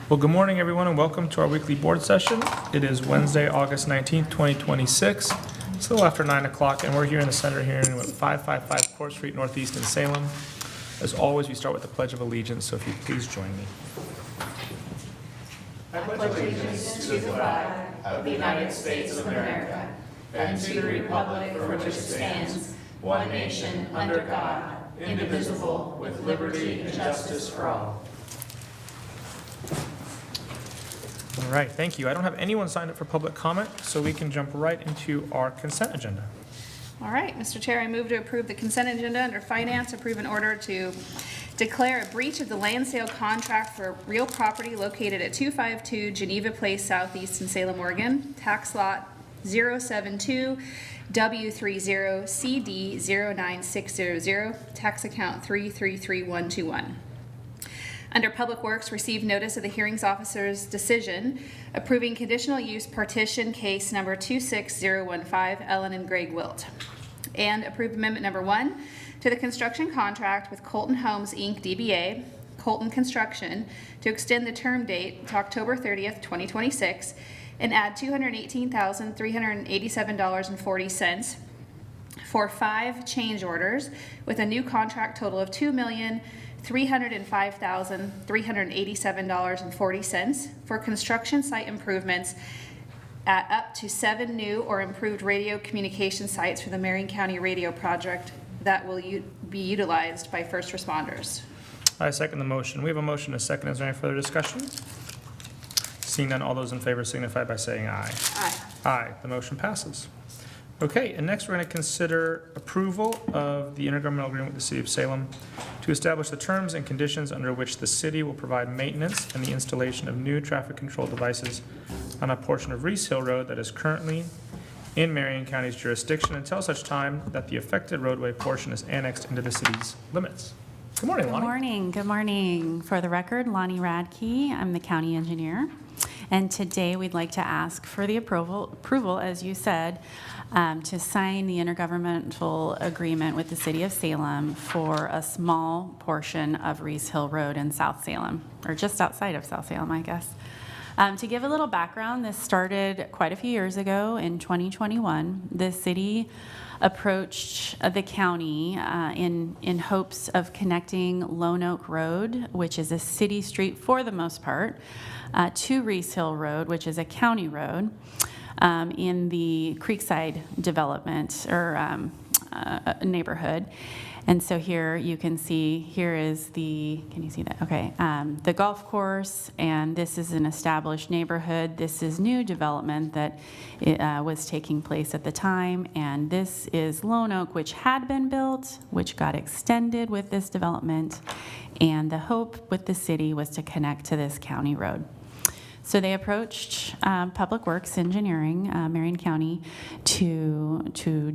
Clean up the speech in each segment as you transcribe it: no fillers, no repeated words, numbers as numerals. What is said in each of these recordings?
Well, good morning, everyone, and welcome to our weekly board session. It is Wednesday, August 19th, 2026. It's a little after 9 o'clock, and we're here in the center hearing at 555 Court Street Northeast in Salem. As always, we start with the Pledge of Allegiance, so if you please join me. I pledge allegiance to the flag of the United States of America and to the republic for which it stands, one nation, under God, indivisible, with liberty and justice for all. All right, thank you. I don't have anyone signed up for public comment, so we can jump right into our consent agenda. All right, Mr. Chair, I move to approve the consent agenda under finance, approve an order to declare a breach of the land sale contract for real property located at 252 Geneva Place Southeast in Salem, Oregon, tax lot 072 W30 CD 09600, tax account 333121. Under Public Works, received notice of the hearings officer's decision approving conditional use partition case number 26015, Ellen and Greg Wilt. And approved amendment number 1 to the construction contract with Colton Homes, Inc., DBA, Colton Construction, to extend the term date to October 30th, 2026, and add $218,387.40 for 5 change orders with a new contract total of $2,305,387.40 for construction site improvements at up to 7 new or improved radio communication sites for the Marion County Radio Project that will be utilized by first responders. I second the motion. We have a motion and a second. Is there any further discussion? Seeing none, all those in favor signify by saying aye. Aye. Aye. The motion passes. Okay, and next we're going to consider approval of the intergovernmental agreement with the City of Salem to establish the terms and conditions under which the city will provide maintenance and the installation of new traffic control devices on a portion of Reese Hill Road that is currently in Marion County's jurisdiction until such time that the affected roadway portion is annexed into the city's limits. Good morning, Lonnie. Good morning. Good morning. For the record, Lonnie Radke. I'm the county engineer. And today we'd like to ask for the approval, as you said, to sign the intergovernmental agreement with the City of Salem for a small portion of Reese Hill Road in South Salem, or just outside of South Salem, I guess. To give a little background, this started quite a few years ago in 2021. The city approached the county in hopes of connecting Lone Oak Road, which is a city street for the most part, to Reese Hill Road, which is a county road, in the Creekside development or neighborhood. And so here you can see, here is the, can you see that? Okay, the golf course, and this is an established neighborhood. This is new development that was taking place at the time, and this is Lone Oak, which had been built, which got extended with this development, and the hope with the city was to connect to this county road. So they approached Public Works Engineering, Marion County, to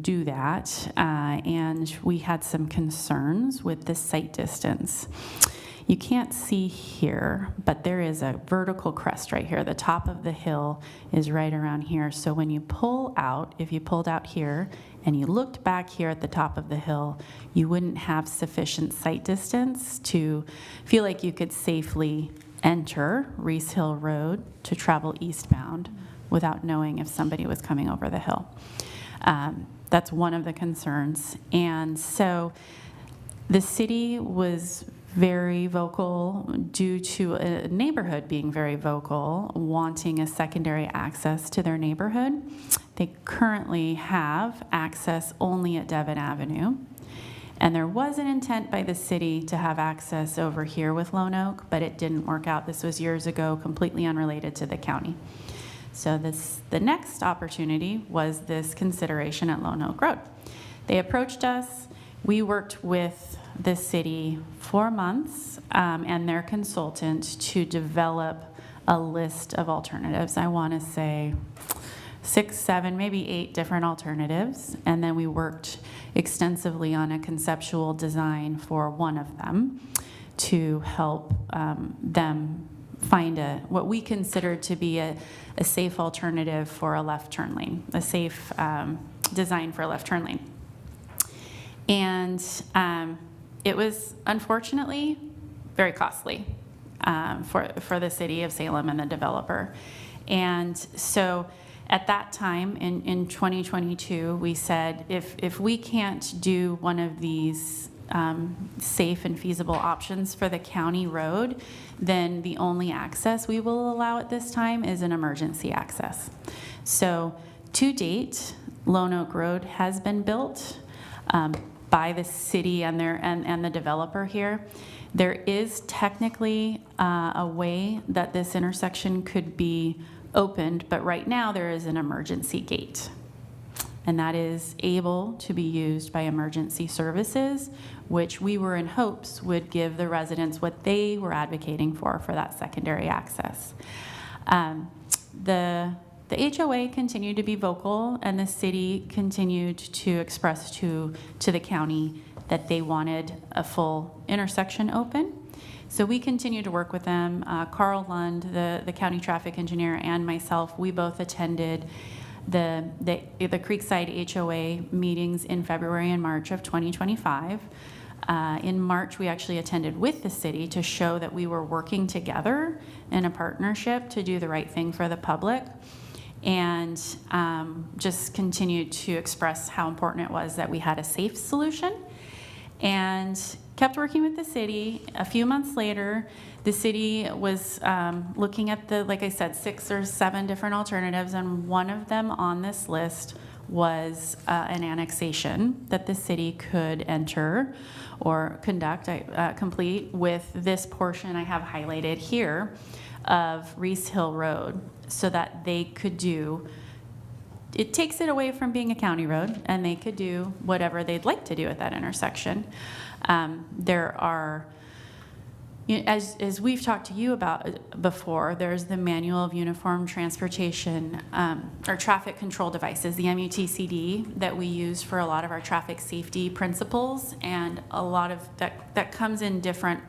do that, and we had some concerns with the site distance. You can't see here, but there is a vertical crest right here. The top of the hill is right around here. So when you pull out, if you pulled out here and you looked back here at the top of the hill, you wouldn't have sufficient site distance to feel like you could safely enter Reese Hill Road to travel eastbound without knowing if somebody was coming over the hill. That's one of the concerns. And so the city was very vocal due to a neighborhood being very vocal, wanting a secondary access to their neighborhood. They currently have access only at Devon Avenue. And there was an intent by the city to have access over here with Lone Oak, but it didn't work out. This was years ago, completely unrelated to the county. So the next opportunity was this consideration at Lone Oak Road. They approached us. We worked with the city for months and their consultant to develop a list of alternatives. I want to say 6, 7, maybe 8 different alternatives, and then we worked extensively on a conceptual design for one of them to help them find what we considered to be a safe alternative for a left turn lane, a safe design for a left turn lane. And it was unfortunately very costly. for the city of Salem and the developer. And so at that time, in 2022, we said, if we can't do one of these safe and feasible options for the county road, then the only access we will allow at this time is an emergency access. So to date, Lone Oak Road has been built by the city and the developer here. There is technically a way that this intersection could be opened, but right now there is an emergency gate. And that is able to be used by emergency services, which we were in hopes would give the residents what they were advocating for that secondary access. The HOA continued to be vocal, and the city continued to express to the county that they wanted a full intersection open. So we continue to work with them. Carl Lund, the county traffic engineer, and myself, we both attended the Creekside HOA meetings in February and March of 2025. In March, we actually attended with the city to show that we were working together in a partnership to do the right thing for the public, and just continued to express how important it was that we had a safe solution, and kept working with the city. A few months later, the city was looking at like I said, 6 or 7 different alternatives, and one of them on this list was an annexation that the city could enter or complete with this portion I have highlighted here of Reese Hill Road, so that they could do, it takes it away from being a county road, and they could do whatever they'd like to do at that intersection. There are, as we've talked to you about before, there's the Manual of Uniform Transportation or Traffic Control Devices, the MUTCD, that we use for a lot of our traffic safety principles, and a lot of that comes in different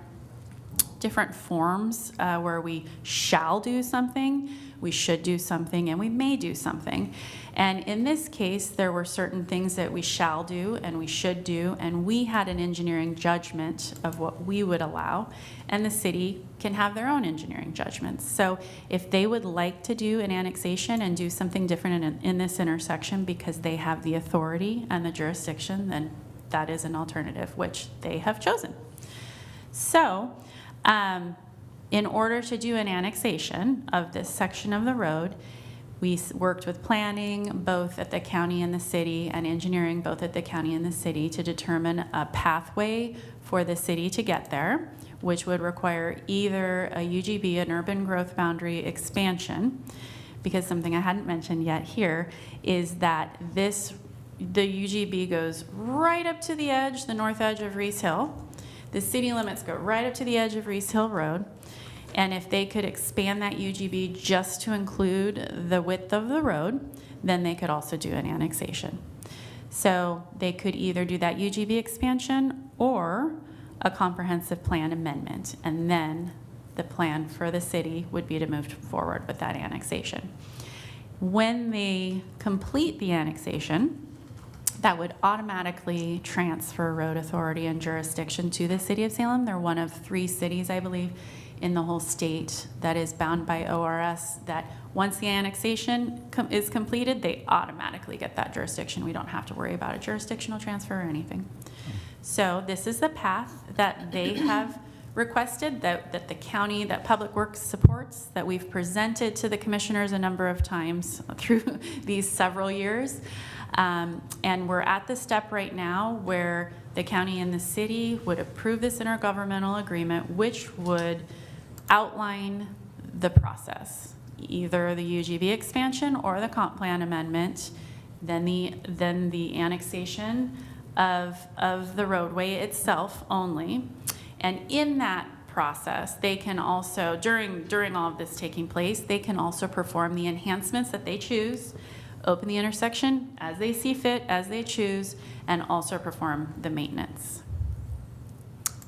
forms where we shall do something, we should do something, and we may do something. And in this case, there were certain things that we shall do and we should do, and we had an engineering judgment of what we would allow, and the city can have their own engineering judgments. So if they would like to do an annexation and do something different in this intersection because they have the authority and the jurisdiction, then that is an alternative, which they have chosen. So in order to do an annexation of this section of the road, we worked with planning, both at the county and the city, and engineering, both at the county and the city, to determine a pathway for the city to get there, which would require either a UGB, an urban growth boundary expansion, because something I hadn't mentioned yet here is that the UGB goes right up to the edge, the north edge of Reese Hill. The city limits go right up to the edge of Reese Hill Road. And if they could expand that UGB just to include the width of the road, then they could also do an annexation. So they could either do that UGB expansion or a comprehensive plan amendment. And then the plan for the city would be to move forward with that annexation. When they complete the annexation, that would automatically transfer road authority and jurisdiction to the city of Salem. They're one of 3 cities, I believe, in the whole state that is bound by ORS, that once the annexation is completed, they automatically get that jurisdiction. We don't have to worry about a jurisdictional transfer or anything. So this is the path that they have requested, that the county, that Public Works supports, that we've presented to the commissioners a number of times through these several years. And we're at the step right now where the county and the city would approve this intergovernmental agreement, which would outline the process, either the UGB expansion or the comp plan amendment, then the annexation of the roadway itself only. And in that process, they can also, during all of this taking place, they can also perform the enhancements that they choose, open the intersection as they see fit, as they choose, and also perform the maintenance.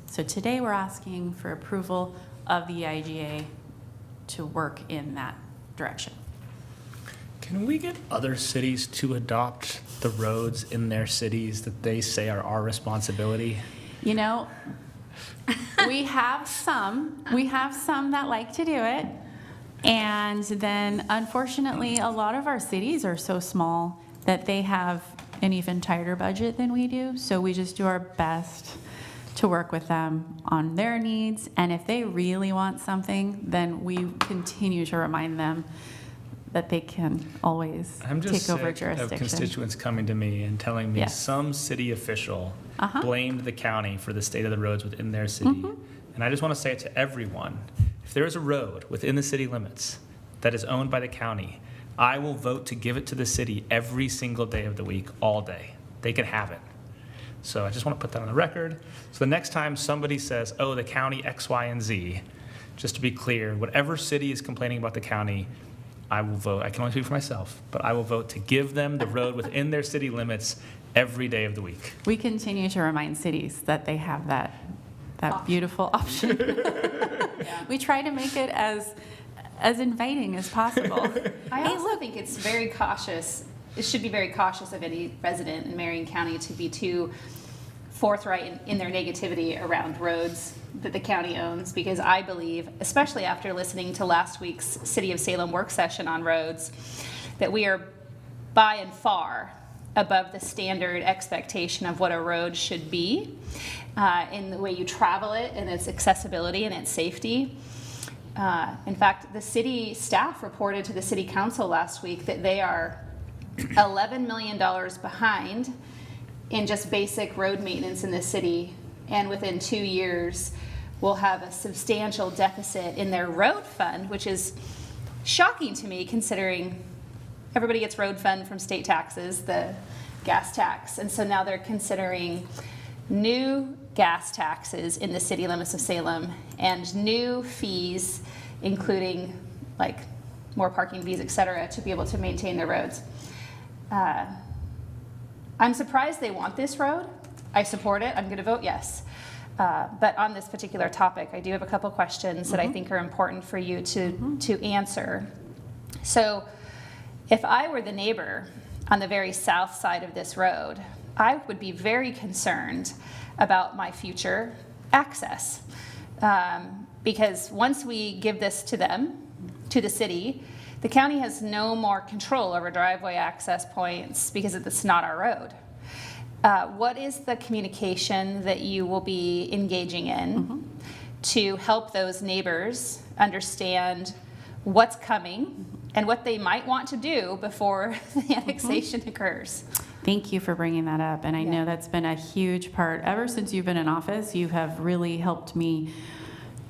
So today we're asking for approval of the IGA to work in that direction. Can we get other cities to adopt the roads in their cities that they say are our responsibility? You know, We have some that like to do it. And then unfortunately, a lot of our cities are so small that they have an even tighter budget than we do. So we just do our best to work with them on their needs. And if they really want something, then we continue to remind them that they can always I'm just take over sick of jurisdiction. constituents coming to me and telling me Yes. some city official Uh-huh. blamed the county for the state of the roads within their city. Mm-hmm. And I just want to say it to everyone. If there is a road within the city limits that is owned by the county, I will vote to give it to the city every single day of the week, all day. They can have it. So I just want to put that on the record. So the next time somebody says, oh, the county X, Y, and Z, just to be clear, whatever city is complaining about the county, I will vote. I can only speak for myself, but I will vote to give them the road within their city limits every day of the week. We continue to remind cities that they have that beautiful option. We try to make it as inviting as possible. I also think it's very cautious, it should be very cautious of any resident in Marion County to be too forthright in their negativity around roads that the county owns, because I believe, especially after listening to last week's City of Salem work session on roads, that we are by and far above the standard expectation of what a road should be in the way you travel it and its accessibility and its safety. In fact, the city staff reported to the city council last week that they are $11 million behind in just basic road maintenance in the city, and within 2 years will have a substantial deficit in their road fund, which is shocking to me considering everybody gets road fund from state taxes, the gas tax, and so now they're considering new gas taxes in the city limits of Salem and new fees, including like more parking fees, et cetera, to be able to maintain their roads. I'm surprised they want this road. I support it. I'm going to vote yes. But on this particular topic, I do have a couple questions that I think are important for you to answer. So if I were the neighbor on the very south side of this road, I would be very concerned about my future access. Because once we give this to them, to the city, the county has no more control over driveway access points because it's not our road. What is the communication that you will be engaging in to help those neighbors understand what's coming and what they might want to do before the annexation occurs? Thank you for bringing that up. And I know that's been a huge part. Ever since you've been in office, you have really helped me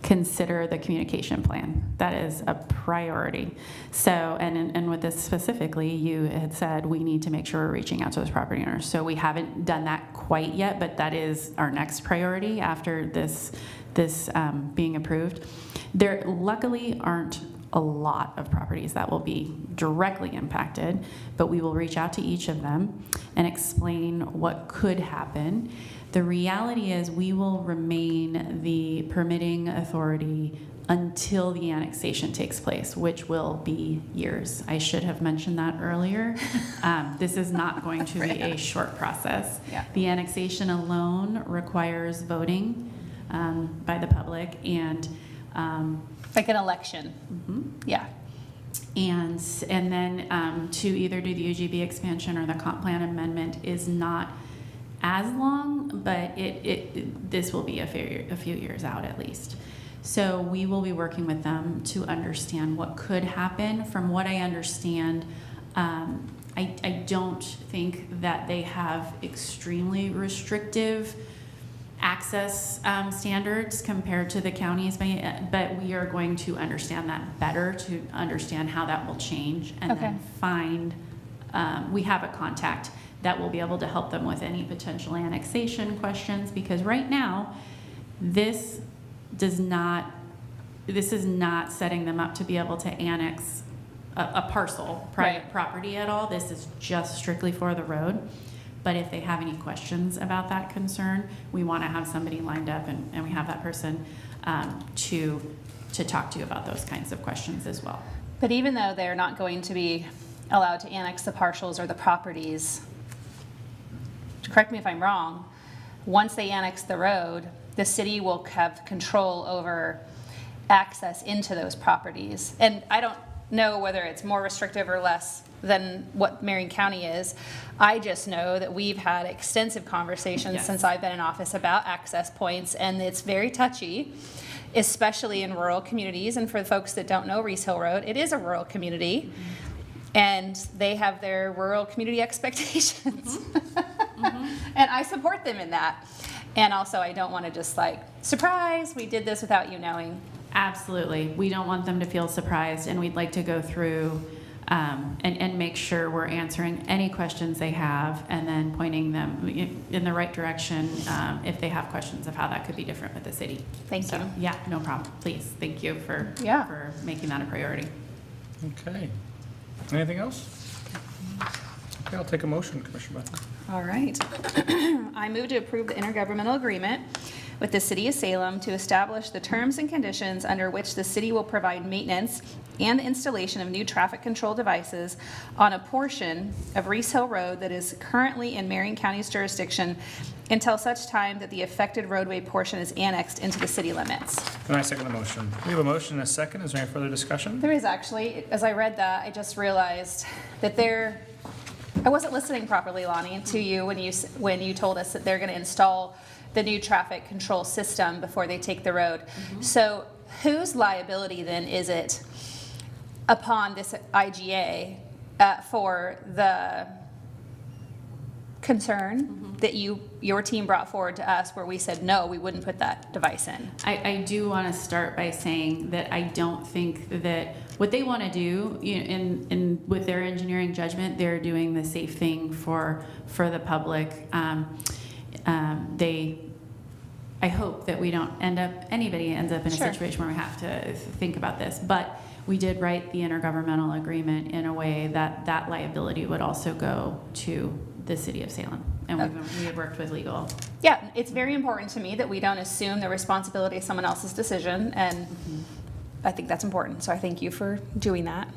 consider the communication plan. That is a priority. So, and with this specifically, you had said we need to make sure we're reaching out to those property owners. So we haven't done that quite yet, but that is our next priority after this being approved. There luckily aren't a lot of properties that will be directly impacted, but we will reach out to each of them and explain what could happen. The reality is we will remain the permitting authority until the annexation takes place, which will be years. I should have mentioned that earlier. This is not going to be a short process. Yeah. The annexation alone requires voting by the public and Like an election. Yeah. and then to either do the UGB expansion or the comp plan amendment is not as long, but this will be a few years out at least. So we will be working with them to understand what could happen. From what I understand, I don't think that they have extremely restrictive access standards compared to the counties, but we are going to understand that better to understand how that will change and then find, we have a contact that will be able to help them with any potential annexation questions, because right now, this is not setting them up to be able to annex a parcel, private property at all. This is just strictly for the road. But if they have any questions about that concern, we want to have somebody lined up and we have that person to talk to you about those kinds of questions as well. But even though they're not going to be allowed to annex the parcels or the properties, correct me if I'm wrong, once they annex the road, the city will have control over access into those properties. And I don't know whether it's more restrictive or less than what Marion County is. I just know that we've had extensive conversations Yes. since I've been in office about access points, and it's very touchy, especially in rural communities. And for the folks that don't know Reese Hill Road, it is a rural community, and they have their rural community expectations. And I support them in that. And also, I don't want to just like, surprise, we did this without you knowing. Absolutely. We don't want them to feel surprised, and we'd like to go through and make sure we're answering any questions they have, and then pointing them in the right direction if they have questions of how that could be different with the city. Thank you. Yeah, no problem. Please, thank you for making that a priority. Okay. Anything else? Okay, I'll take a motion, Commissioner Bethel. All right. I move to approve the intergovernmental agreement with the City of Salem to establish the terms and conditions under which the city will provide maintenance and the installation of new traffic control devices on a portion of Reese Hill Road that is currently in Marion County's jurisdiction until such time that the affected roadway portion is annexed into the city limits. And I second the motion. We have a motion and a second. Is there any further discussion? There is actually, as I read that, I just realized that I wasn't listening properly, Lonnie, to you when you told us that they're going to install the new traffic control system before they take the road. So whose liability then is it upon this IGA for the concern that your team brought forward to us where we said, no, we wouldn't put that device in? I do want to start by saying that I don't think that what they want to do, in with their engineering judgment, they're doing the safe thing for the public. I hope that anybody ends up in a Sure. situation where we have to think about this. But we did write the intergovernmental agreement in a way that liability would also go to the city of Salem. And we have worked with legal. Yeah, it's very important to me that we don't assume the responsibility of someone else's decision, and I think that's important. So I thank you for doing that.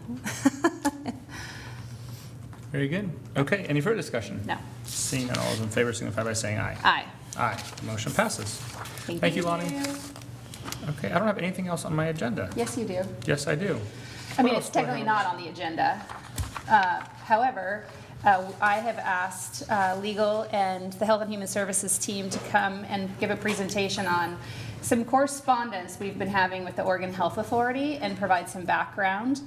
Very good. Okay, any further discussion? No. Seeing none, all those in favor signify by saying aye. Aye. Aye. Motion passes. Thank you, Lonnie. Okay, I don't have anything else on my agenda. Yes, you do. Yes, I do. I mean, What it's else do I technically have? not on the agenda. However, I have asked legal and the Health and Human Services team to come and give a presentation on some correspondence we've been having with the Oregon Health Authority and provide some background.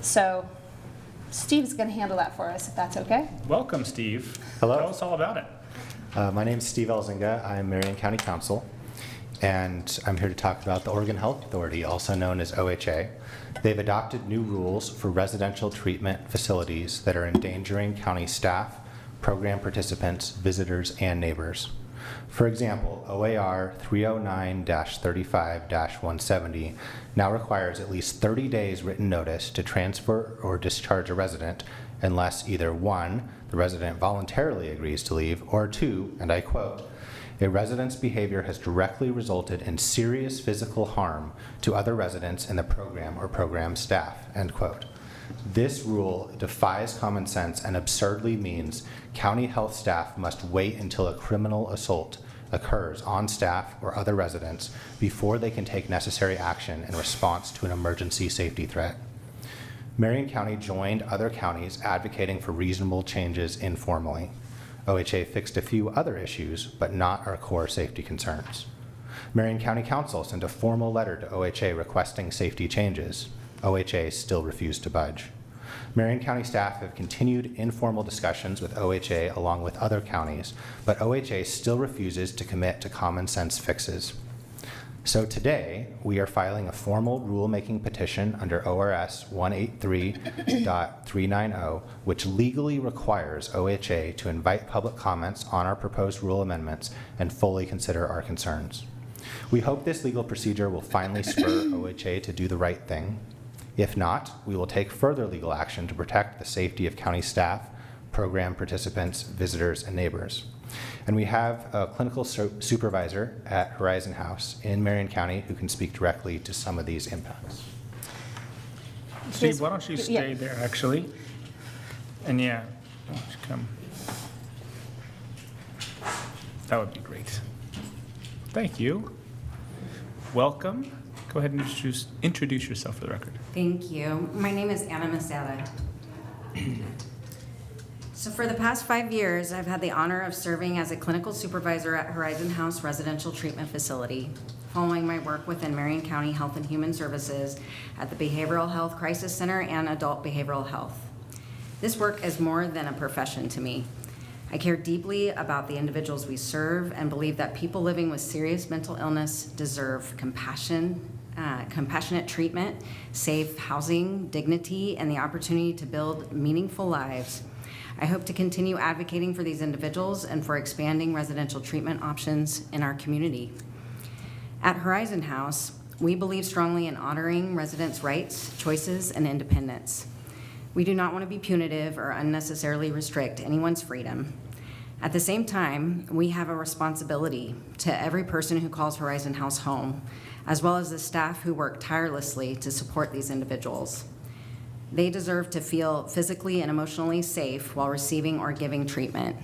So Steve's going to handle that for us, if that's okay. Welcome, Steve. Hello. Tell us all about it. My name is Steve Elzinga. I'm Marion County Counsel, and I'm here to talk about the Oregon Health Authority, also known as OHA. They've adopted new rules for residential treatment facilities that are endangering county staff, program participants, visitors, and neighbors. For example, OAR 309-35-170 now requires at least 30 days written notice to transfer or discharge a resident unless either 1, the resident voluntarily agrees to leave, or 2, and I quote, a resident's behavior has directly resulted in serious physical harm to other residents in the program or program staff, end quote. This rule defies common sense and absurdly means county health staff must wait until a criminal assault occurs on staff or other residents before they can take necessary action in response to an emergency safety threat. Marion County joined other counties advocating for reasonable changes informally. OHA fixed a few other issues, but not our core safety concerns. Marion County Council sent a formal letter to OHA requesting safety changes. OHA still refused to budge. Marion County staff have continued informal discussions with OHA along with other counties, but OHA still refuses to commit to common sense fixes. So today, we are filing a formal rulemaking petition under ORS 183.390, which legally requires OHA to invite public comments on our proposed rule amendments and fully consider our concerns. We hope this legal procedure will finally spur OHA to do the right thing. If not, we will take further legal action to protect the safety of county staff, program participants, visitors, and neighbors. And we have a clinical supervisor at Horizon House in Marion County who can speak directly to some of these impacts. Steve, why don't you stay Yeah. there, actually? And yeah, why don't you come? That would be great. Thank you. Welcome. Go ahead and introduce yourself for the record. Thank you. My name is Anna Masada. So for the past 5 years, I've had the honor of serving as a clinical supervisor at Horizon House Residential Treatment Facility, following my work within Marion County Health and Human Services at the Behavioral Health Crisis Center and Adult Behavioral Health. This work is more than a profession to me. I care deeply about the individuals we serve and believe that people living with serious mental illness deserve compassionate treatment, safe housing, dignity, and the opportunity to build meaningful lives. I hope to continue advocating for these individuals and for expanding residential treatment options in our community. At Horizon House, we believe strongly in honoring residents' rights, choices, and independence. We do not want to be punitive or unnecessarily restrict anyone's freedom. At the same time, we have a responsibility to every person who calls Horizon House home, as well as the staff who work tirelessly to support these individuals. They deserve to feel physically and emotionally safe while receiving or giving treatment.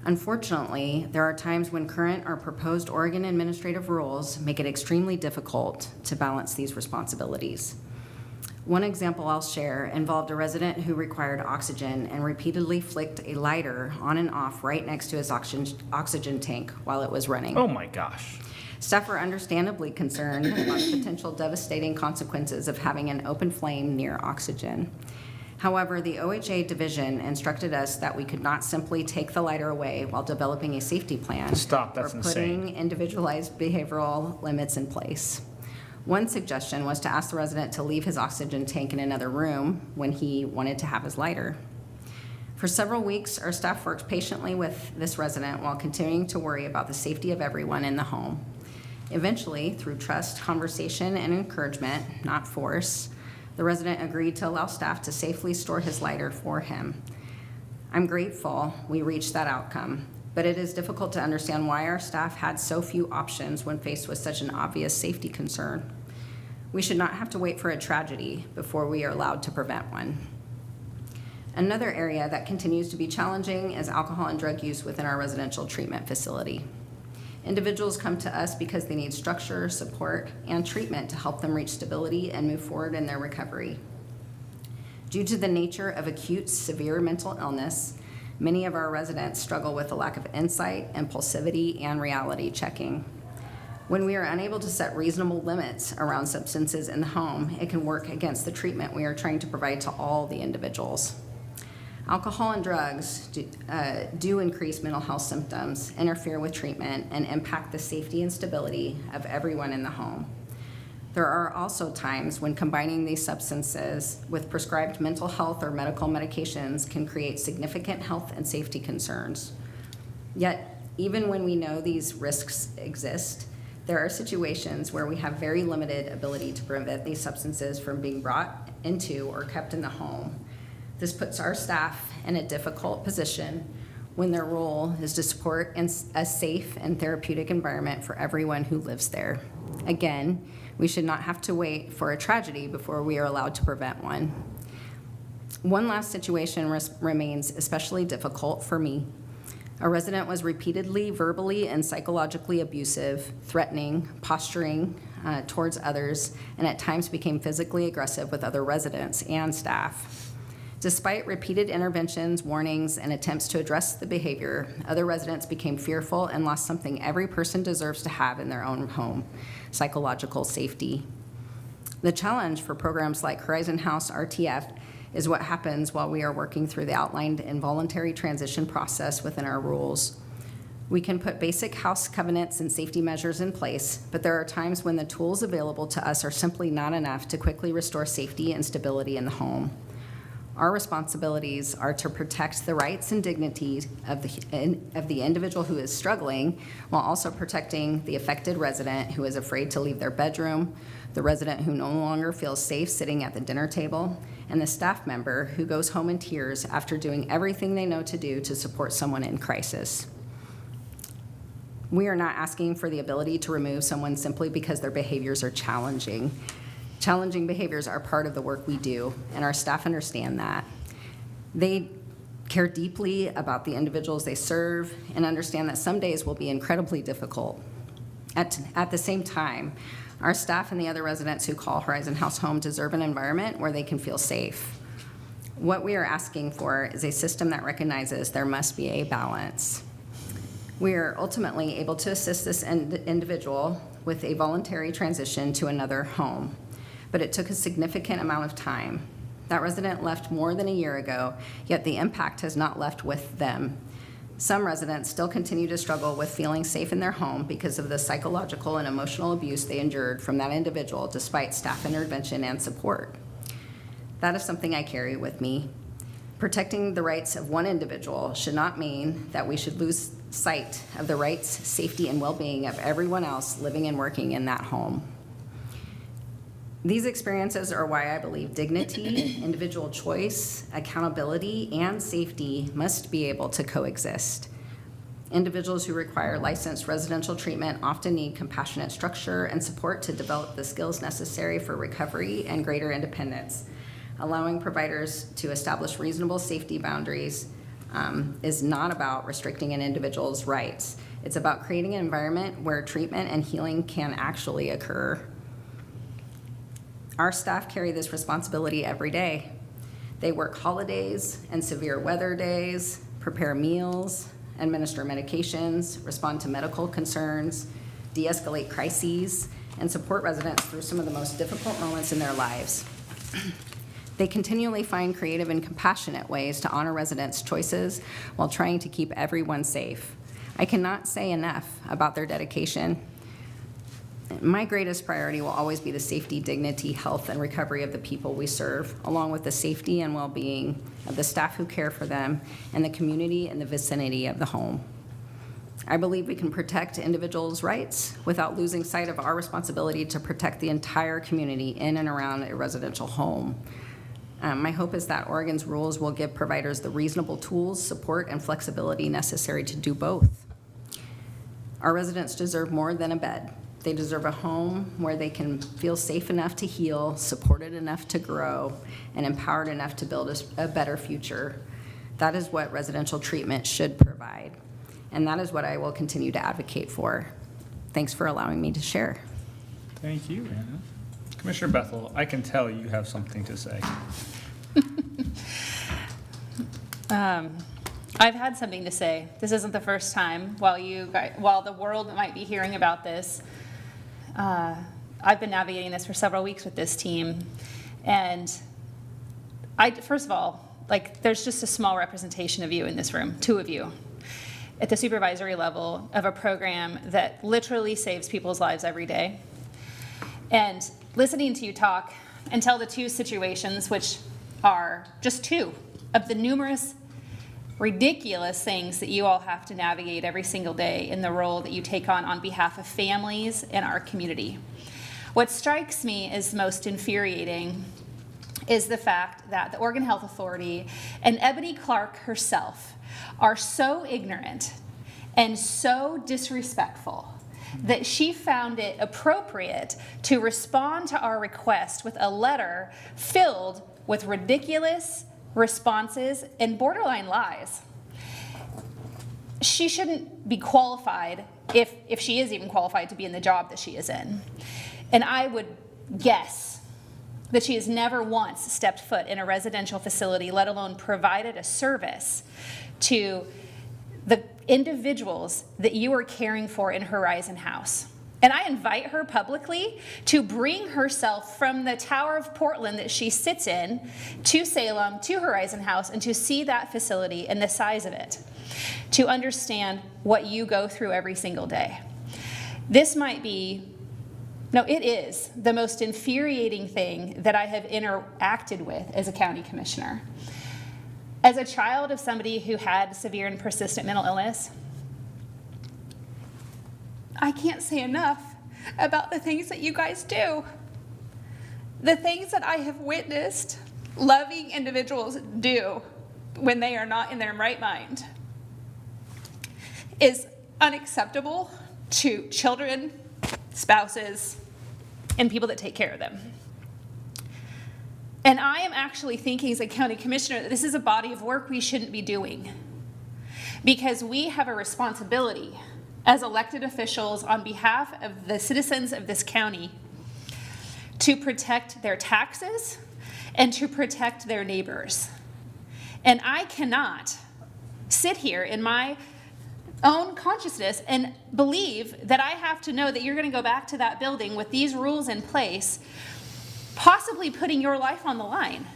Unfortunately, there are times when current or proposed Oregon administrative rules make it extremely difficult to balance these responsibilities. One example I'll share involved a resident who required oxygen and repeatedly flicked a lighter on and off right next to his oxygen tank while it was running. Oh my gosh. Staff are understandably concerned about the potential devastating consequences of having an open flame near oxygen. However, the OHA division instructed us that we could not simply take the lighter away while developing a safety plan. Stop, that's or insane. putting individualized behavioral limits in place. One suggestion was to ask the resident to leave his oxygen tank in another room when he wanted to have his lighter. For several weeks, our staff worked patiently with this resident while continuing to worry about the safety of everyone in the home. Eventually, through trust, conversation, and encouragement, not force, the resident agreed to allow staff to safely store his lighter for him. I'm grateful we reached that outcome, but it is difficult to understand why our staff had so few options when faced with such an obvious safety concern. We should not have to wait for a tragedy before we are allowed to prevent one. Another area that continues to be challenging is alcohol and drug use within our residential treatment facility. Individuals come to us because they need structure, support, and treatment to help them reach stability and move forward in their recovery. Due to the nature of acute, severe mental illness, many of our residents struggle with a lack of insight, impulsivity, and reality checking. When we are unable to set reasonable limits around substances in the home, it can work against the treatment we are trying to provide to all the individuals. Alcohol and drugs do increase mental health symptoms, interfere with treatment, and impact the safety and stability of everyone in the home. There are also times when combining these substances with prescribed mental health or medical medications can create significant health and safety concerns. Yet, even when we know these risks exist, there are situations where we have very limited ability to prevent these substances from being brought into or kept in the home. This puts our staff in a difficult position when their role is to support a safe and therapeutic environment for everyone who lives there. Again, we should not have to wait for a tragedy before we are allowed to prevent one. One last situation remains especially difficult for me. A resident was repeatedly verbally and psychologically abusive, threatening, posturing towards others, and at times became physically aggressive with other residents and staff. Despite repeated interventions, warnings, and attempts to address the behavior, other residents became fearful and lost something every person deserves to have in their own home: psychological safety. The challenge for programs like Horizon House RTF is what happens while we are working through the outlined involuntary transition process within our rules. We can put basic house covenants and safety measures in place, but there are times when the tools available to us are simply not enough to quickly restore safety and stability in the home. Our responsibilities are to protect the rights and dignities of the individual who is struggling, while also protecting the affected resident who is afraid to leave their bedroom, the resident who no longer feels safe sitting at the dinner table, and the staff member who goes home in tears after doing everything they know to do to support someone in crisis. We are not asking for the ability to remove someone simply because their behaviors are challenging. Challenging behaviors are part of the work we do, and our staff understand that. They care deeply about the individuals they serve and understand that some days will be incredibly difficult. At the same time, our staff and the other residents who call Horizon House home deserve an environment where they can feel safe. What we are asking for is a system that recognizes there must be a balance. We are ultimately able to assist this individual with a voluntary transition to another home, but it took a significant amount of time. That resident left more than a year ago, yet the impact has not left with them. Some residents still continue to struggle with feeling safe in their home because of the psychological and emotional abuse they endured from that individual despite staff intervention and support. That is something I carry with me. Protecting the rights of one individual should not mean that we should lose sight of the rights, safety, and well-being of everyone else living and working in that home. These experiences are why I believe dignity, individual choice, accountability, and safety must be able to coexist. Individuals who require licensed residential treatment often need compassionate structure and support to develop the skills necessary for recovery and greater independence. Allowing providers to establish reasonable safety boundaries is not about restricting an individual's rights. It's about creating an environment where treatment and healing can actually occur. Our staff carry this responsibility every day. They work holidays and severe weather days, prepare meals, administer medications, respond to medical concerns, de-escalate crises, and support residents through some of the most difficult moments in their lives. They continually find creative and compassionate ways to honor residents' choices while trying to keep everyone safe. I cannot say enough about their dedication. My greatest priority will always be the safety, dignity, health, and recovery of the people we serve, along with the safety and well-being of the staff who care for them and the community in the vicinity of the home. I believe we can protect individuals' rights without losing sight of our responsibility to protect the entire community in and around a residential home. My hope is that Oregon's rules will give providers the reasonable tools, support, and flexibility necessary to do both. Our residents deserve more than a bed. They deserve a home where they can feel safe enough to heal, supported enough to grow, and empowered enough to build a better future. That is what residential treatment should provide, and that is what I will continue to advocate for. Thanks for allowing me to share. Thank you, Anna. Commissioner Bethel, I can tell you have something to say. I've had something to say. This isn't the first time. While the world might be hearing about this, I've been navigating this for several weeks with this team. And first of all, there's just a small representation of you in this room, 2 of you, at the supervisory level of a program that literally saves people's lives every day. And listening to you talk and tell the 2 situations, which are just 2 of the numerous ridiculous things that you all have to navigate every single day in the role that you take on behalf of families and our community. What strikes me as most infuriating is the fact that the Oregon Health Authority and Ebony Clark herself are so ignorant and so disrespectful that she found it appropriate to respond to our request with a letter filled with ridiculous responses and borderline lies. She shouldn't be qualified, if she is even qualified, to be in the job that she is in. And I would guess that she has never once stepped foot in a residential facility, let alone provided a service to the individuals that you are caring for in Horizon House. And I invite her publicly to bring herself from the Tower of Portland that she sits in to Salem, to Horizon House, and to see that facility and the size of it, to understand what you go through every single day. This might be, no, it is the most infuriating thing that I have interacted with as a county commissioner. As a child of somebody who had severe and persistent mental illness, I can't say enough about the things that you guys do. The things that I have witnessed loving individuals do when they are not in their right mind is unacceptable to children, spouses, and people that take care of them. And I am actually thinking as a county commissioner that this is a body of work we shouldn't be doing, because we have a responsibility as elected officials on behalf of the citizens of this county to protect their taxes and to protect their neighbors. And I cannot sit here in my own consciousness and believe that I have to know that you're going to go back to that building with these rules in place, possibly putting your life on the line.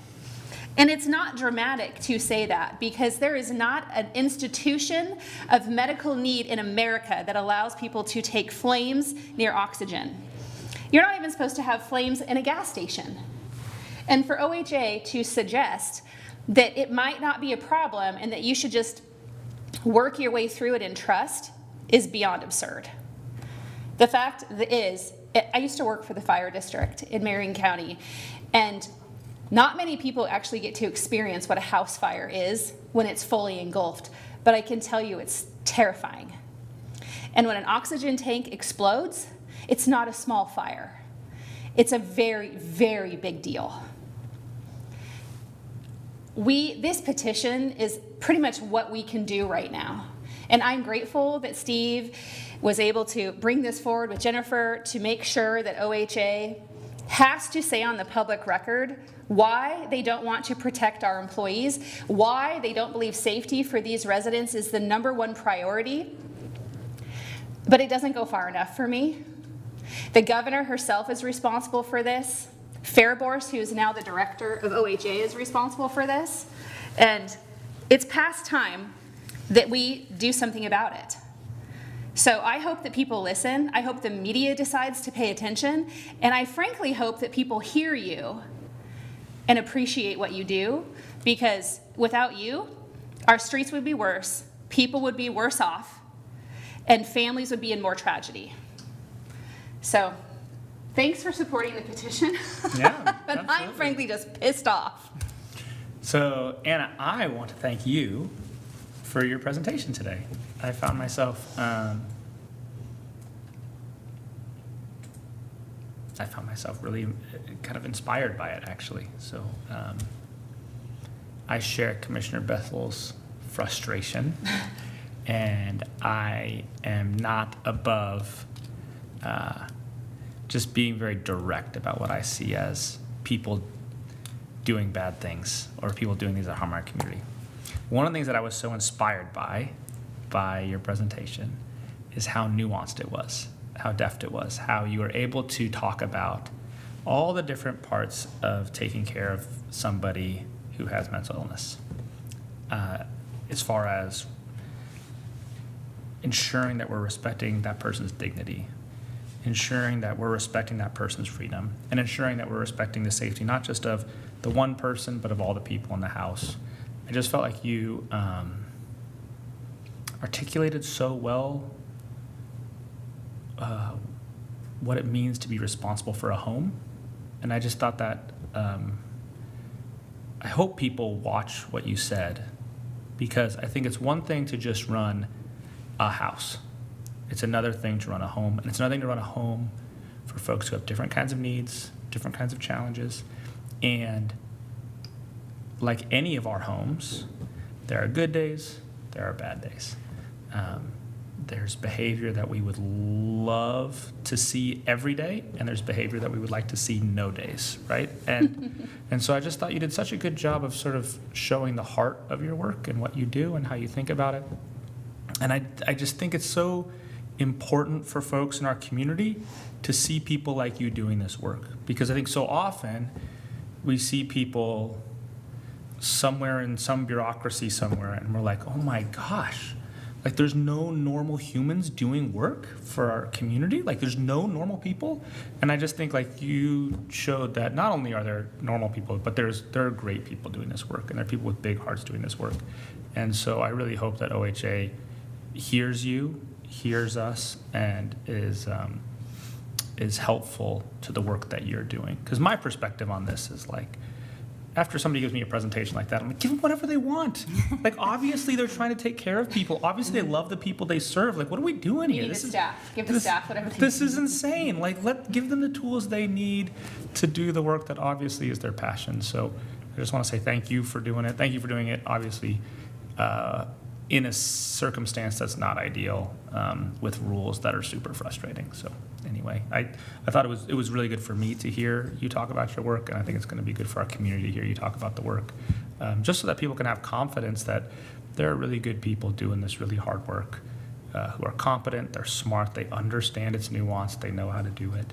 And it's not dramatic to say that, because there is not an institution of medical need in America that allows people to take flames near oxygen. You're not even supposed to have flames in a gas station. And for OHA to suggest that it might not be a problem and that you should just work your way through it in trust is beyond absurd. The fact is, I used to work for the fire district in Marion County, and not many people actually get to experience what a house fire is when it's fully engulfed, but I can tell you it's terrifying. And when an oxygen tank explodes, it's not a small fire. It's a very, very big deal. This petition is pretty much what we can do right now. And I'm grateful that Steve was able to bring this forward with Jennifer to make sure that OHA has to say on the public record why they don't want to protect our employees, why they don't believe safety for these residents is the #1 priority. But it doesn't go far enough for me. The governor herself is responsible for this. Fairborse, who is now the director of OHA, is responsible for this. And it's past time that we do something about it. So I hope that people listen. I hope the media decides to pay attention. And I frankly hope that people hear you and appreciate what you do, because without you, our streets would be worse, people would be worse off, and families would be in more tragedy. So thanks for supporting the petition. Yeah, But I'm absolutely. frankly just pissed off. So, Anna, I want to thank you for your presentation today. I found myself really kind of inspired by it, actually. So I share Commissioner Bethel's frustration, and I am not above just being very direct about what I see as people doing bad things or people doing things that harm our community. One of the things that I was so inspired by your presentation is how nuanced it was, how deft it was, how you were able to talk about all the different parts of taking care of somebody who has mental illness, as far as ensuring that we're respecting that person's dignity, ensuring that we're respecting that person's freedom, and ensuring that we're respecting the safety not just of the one person, but of all the people in the house. I just felt like you articulated so well what it means to be responsible for a home. And I just thought that I hope people watch what you said, because I think it's one thing to just run a house. It's another thing to run a home, and it's another thing to run a home for folks who have different kinds of needs, different kinds of challenges. And like any of our homes, there are good days, there are bad days. There's behavior that we would love to see every day, and there's behavior that we would like to see no days, right? And so I just thought you did such a good job of sort of showing the heart of your work and what you do and how you think about it. And I just think it's so important for folks in our community to see people like you doing this work, because I think so often we see people somewhere in some bureaucracy somewhere, and we're like, oh my gosh, like there's no normal humans doing work for our community. Like there's no normal people. And I just think like you showed that not only are there normal people, but there are great people doing this work, and there are people with big hearts doing this work. And so I really hope that OHA hears you, hears us, and is helpful to the work that you're doing. Because my perspective on this is like, after somebody gives me a presentation like that, I'm like, give them whatever they want. Like, obviously, they're trying to take care of people. Obviously, they love the people they serve. Like, what are we doing here? Give the staff whatever they need. This is insane. Like, give them the tools they need to do the work that obviously is their passion. So I just want to say thank you for doing it. Thank you for doing it, obviously, in a circumstance that's not ideal, with rules that are super frustrating. So anyway, I thought it was really good for me to hear you talk about your work, and I think it's going to be good for our community to hear you talk about the work, just so that people can have confidence that there are really good people doing this really hard work, who are competent, they're smart, they understand its nuance, they know how to do it,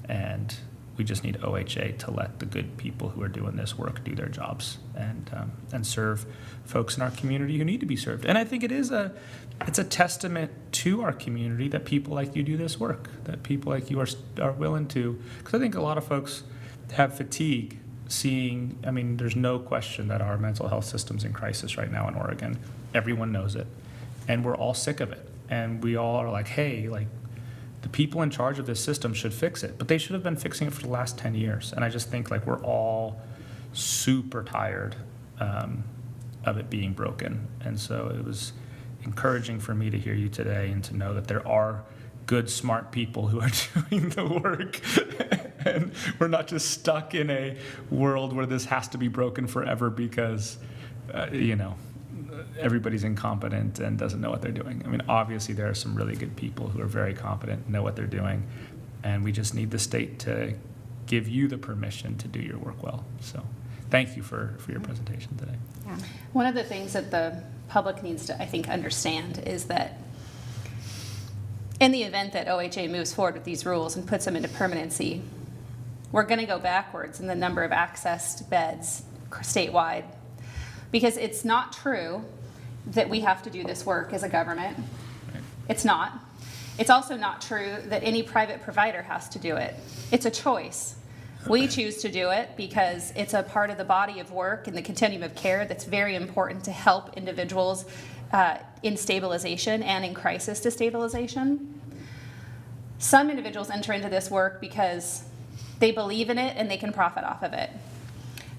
and we just need OHA to let the good people who are doing this work do their jobs and serve folks in our community who need to be served. And I think it's a testament to our community that people like you do this work, that people like you are willing to, because I think a lot of folks have fatigue seeing, I mean, there's no question that our mental health system's in crisis right now in Oregon. Everyone knows it. And we're all sick of it. And we all are like, hey, like, the people in charge of this system should fix it, but they should have been fixing it for the last 10 years. And I just think like we're all super tired of it being broken. And so it was encouraging for me to hear you today and to know that there are good, smart people who are doing the work. And we're not just stuck in a world where this has to be broken forever because, everybody's incompetent and doesn't know what they're doing. I mean, obviously there are some really good people who are very competent, know what they're doing, and we just need the state to give you the permission to do your work well. So thank you for your presentation today. Yeah. One of the things that the public needs to, I think, understand is that in the event that OHA moves forward with these rules and puts them into permanency, we're going to go backwards in the number of accessed beds statewide, because it's not true that we have to do this work as a government. It's not. It's also not true that any private provider has to do it. It's a choice. We choose to do it because it's a part of the body of work and the continuum of care that's very important to help individuals in stabilization and in crisis to stabilization. Some individuals enter into this work because they believe in it and they can profit off of it.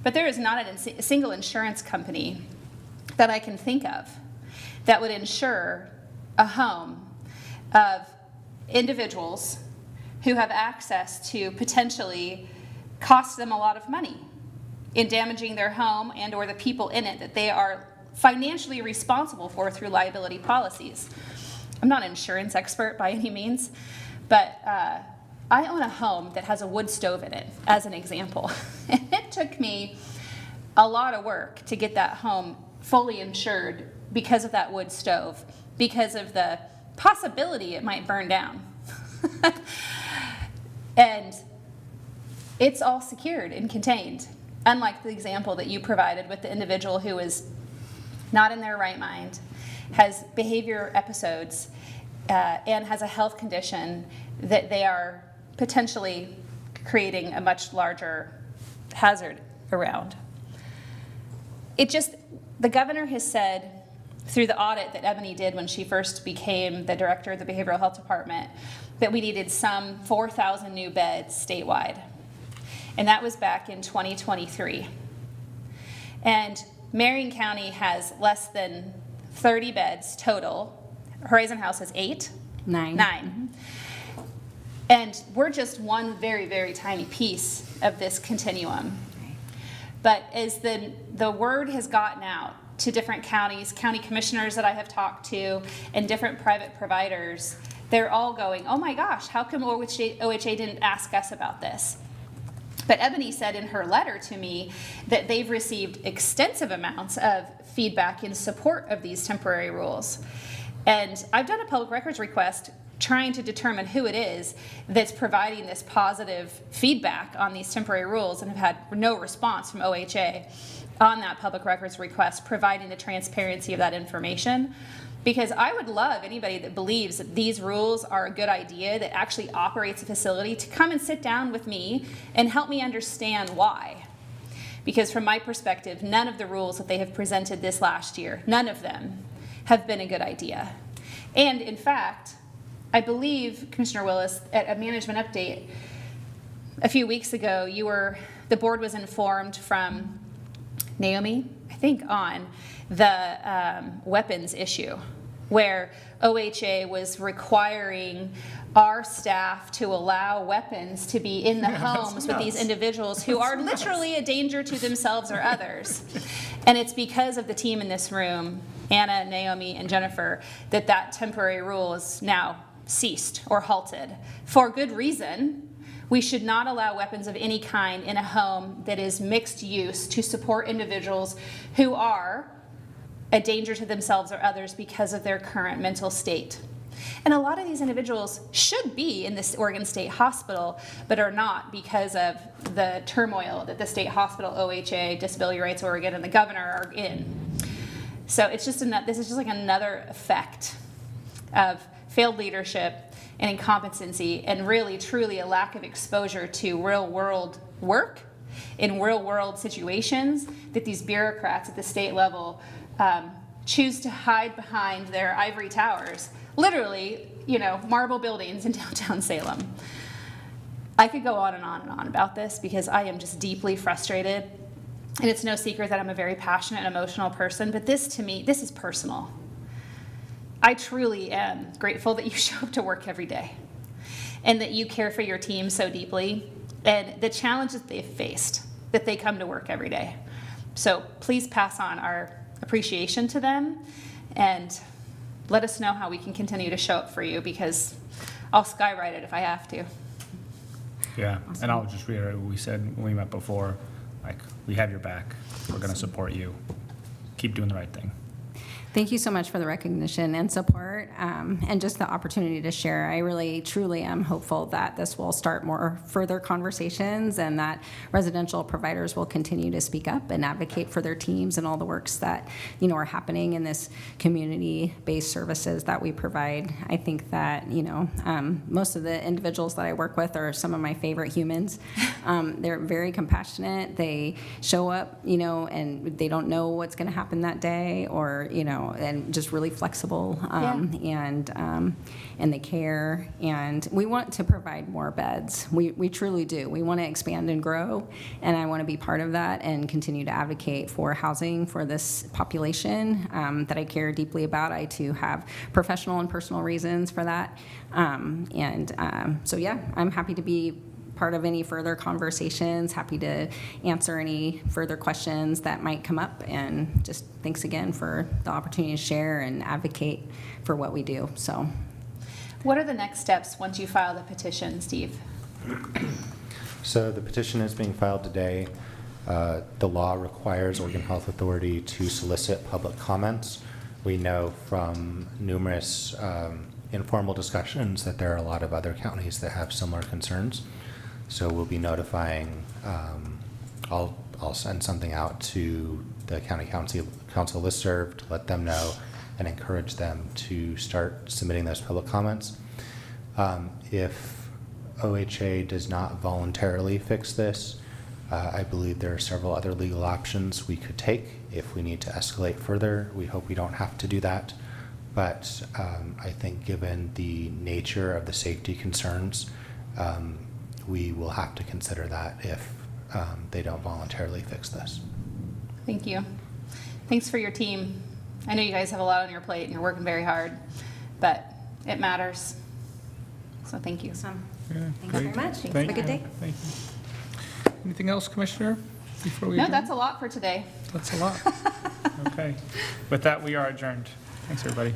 But there is not a single insurance company that I can think of that would insure a home of individuals who have access to potentially cost them a lot of money in damaging their home and or the people in it that they are financially responsible for through liability policies. I'm not an insurance expert by any means, but I own a home that has a wood stove in it, as an example. And it took me a lot of work to get that home fully insured because of that wood stove, because of the possibility it might burn down. And it's all secured and contained, unlike the example that you provided with the individual who is not in their right mind, has behavior episodes, and has a health condition that they are potentially creating a much larger hazard around. The governor has said through the audit that Ebony did when she first became the director of the Behavioral Health Department that we needed some 4,000 new beds statewide. And that was back in 2023. And Marion County has less than 30 beds total. Horizon House has 8? 9. 9. And we're just one very, very tiny piece of this continuum. But as the word has gotten out to different counties, county commissioners that I have talked to, and different private providers, they're all going, oh my gosh, how come OHA didn't ask us about this? But Ebony said in her letter to me that they've received extensive amounts of feedback in support of these temporary rules. And I've done a public records request trying to determine who it is that's providing this positive feedback on these temporary rules, and have had no response from OHA on that public records request providing the transparency of that information. Because I would love anybody that believes that these rules are a good idea, that actually operates a facility, to come and sit down with me and help me understand why. Because from my perspective, none of the rules that they have presented this last year, none of them have been a good idea. And in fact, I believe, Commissioner Willis, at a management update a few weeks ago, the board was informed from Naomi, I think, on the weapons issue, where OHA was requiring our staff to allow weapons to be in the homes with these individuals who are literally a danger to themselves or others. And it's because of the team in this room Anna, Naomi, and Jennifer, that temporary rule is now ceased or halted for good reason. We should not allow weapons of any kind in a home that is mixed use to support individuals who are a danger to themselves or others because of their current mental state. And a lot of these individuals should be in this Oregon State Hospital, but are not because of the turmoil that the state hospital, OHA, Disability Rights Oregon, and the governor are in. So it's just this is just like another effect of failed leadership and incompetency, and really, truly a lack of exposure to real-world work in real-world situations that these bureaucrats at the state level choose to hide behind their ivory towers, literally, marble buildings in downtown Salem. I could go on and on and on about this because I am just deeply frustrated, and it's no secret that I'm a very passionate and emotional person, but this, to me, this is personal. I truly am grateful that you show up to work every day and that you care for your team so deeply and the challenges they've faced, that they come to work every day. So please pass on our appreciation to them and let us know how we can continue to show up for you, because I'll skywrite it if I have to. Yeah, and I'll just reiterate what we said when we met before. Like, we have your back. We're going to support you. Keep doing the right thing. Thank you so much for the recognition and support, and just the opportunity to share. I really, truly am hopeful that this will start more further conversations, and that residential providers will continue to speak up and advocate for their teams and all the works that, are happening in this community-based services that we provide. I think that, most of the individuals that I work with are some of my favorite humans. They're very compassionate. They show up, and they don't know what's going to happen that day, or, and just really flexible, and they care. And we want to provide more beds. We truly do. We want to expand and grow, and I want to be part of that and continue to advocate for housing for this population that I care deeply about. I too have professional and personal reasons for that. So yeah, I'm happy to be part of any further conversations, happy to answer any further questions that might come up, and just thanks again for the opportunity to share and advocate for what we do. So, what are the next steps once you file the petition, Steve? So the petition is being filed today. The law requires Oregon Health Authority to solicit public comments. We know from numerous informal discussions that there are a lot of other counties that have similar concerns. So we'll be notifying, I'll send something out to the county council listserv to let them know and encourage them to start submitting those public comments. If OHA does not voluntarily fix this, I believe there are several other legal options we could take if we need to escalate further. We hope we don't have to do that. But I think given the nature of the safety concerns, we will have to consider that if they don't voluntarily fix this. Thank you. Thanks for your team. I know you guys have a lot on your plate and you're working very hard, but it matters. So thank you. awesome. Yeah, Thank great. you very much. Have a Thank good you. day. Thank you. Anything else, Commissioner, before we No, adjourn? that's a lot for today. That's a lot. Okay. With that, we are adjourned. Thanks, everybody.